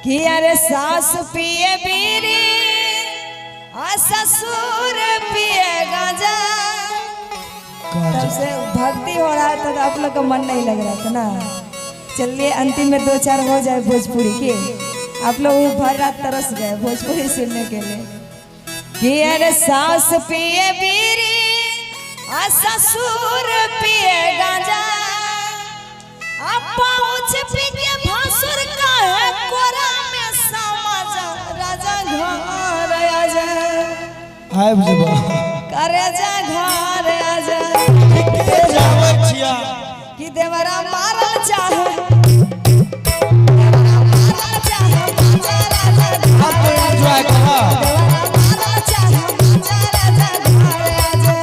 कि अरे सास पिए बीड़ी ससुर पिए गांजा। तब से भक्ति हो रहा था तो आप लोग का मन नहीं लग रहा था ना। चलिए अंतिम में 2-4 हो जाए भोजपुरी के। आप लोग भर रात तरस गए भोजपुरी सुनने के लिए। कि अरे सास पिए बीड़ी ससुर पिए गांजा। पाउच पी के भासुर का है कोरा में समाजा। राजा घर आजा आए बुझबा करे जा घर आजा। जावे छिया कि देवरा मारल चाहे देवरा मारल चाहे माजा राजा आप तो एंजॉय करा। देवरा मारल चाहे माजा राजा घर आजा।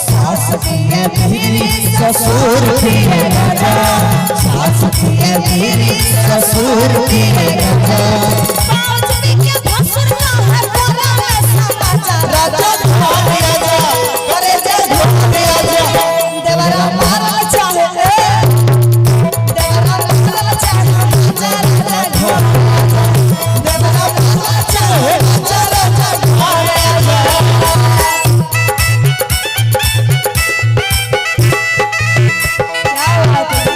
सास पिए बीड़ी ससुर पिए गांजा। सास पिए बीड़ी ससुर पिए गांजा। पाउच पी के भासुर का है कोरा में समाजा। राजा घर आजा करे जा घर आजा। देवरा मारल चाहे देवरा मारल चाहे माजा राजा घर आजा। देवरा मारल चाहे माजा राजा घर आजा। क्या बात है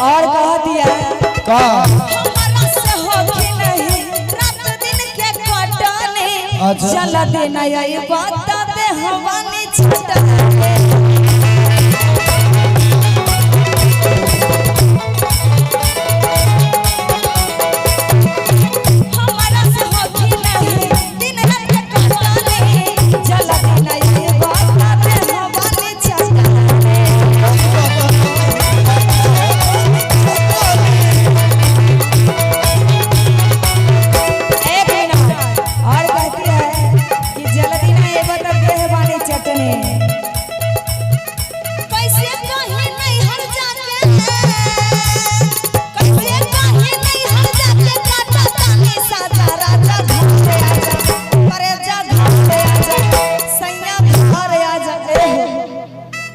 और कह दिया का हमारा से होगी नहीं रात दिन के कटने। अच्छा। चल देना ये बात दे हवानी छटने। हमारा से होगी नहीं दिन रात के कटने। चल देना ये बात दे हवानी छटने। एक मिनट और कहती है कि जल्दी में ये बता देह वाली चटनी। कैसे कहीं नहीं हर जाके कैसे कहीं नहीं हर जाके काटा तानी साजा। राजा घर आजा परे जा घर आजा सैया घर आजा।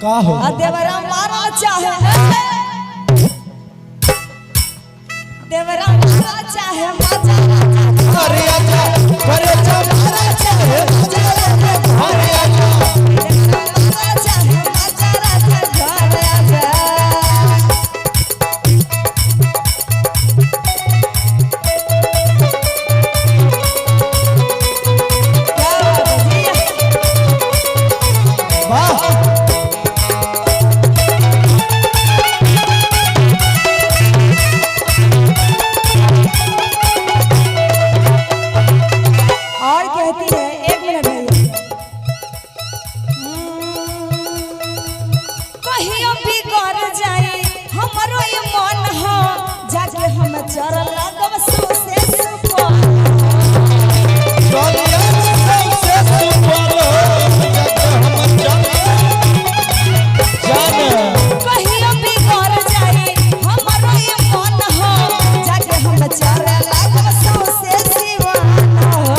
का हो देवरा मारा चाहे देवरा मारा चाहे माजा राजा अरे आजा करे जा मारा चाहे अरे आजा मारा चाहे माजा राजा घर आजा। क्या बात है जी? वाह और कहती है एक मिनट भैया। कहियो बिगड़ जाए हमरो ये मन हो जाके हम चर लगब सुसे सुपो। दुनिया में सबसे सुपर जग हम जाने कहियो बिगड़ जाए हमरो ये मन हो जाके हम चर लगब सुसे सिवाना हो।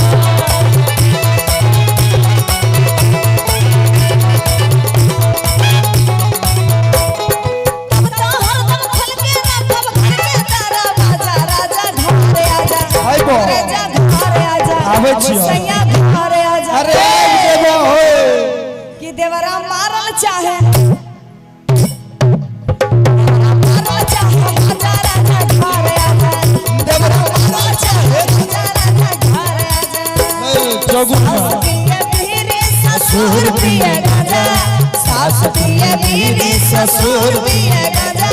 तब तो हरदम खल के रखब घर के तारा बाजा। राजा घर आजा हाय बो राजा घर आजा आवे छियो। सैया घर आजा। अरे देवा हो कि देवरा मारल चाहे देवरा मारल चाहे माजा राजा घर आजा। देवरा मारल चाहे माजा राजा घर आजा। जगुना सास पिए बीड़ी ससुर पिए गांजा। सास पिए बीड़ी ससुर पिए गांजा।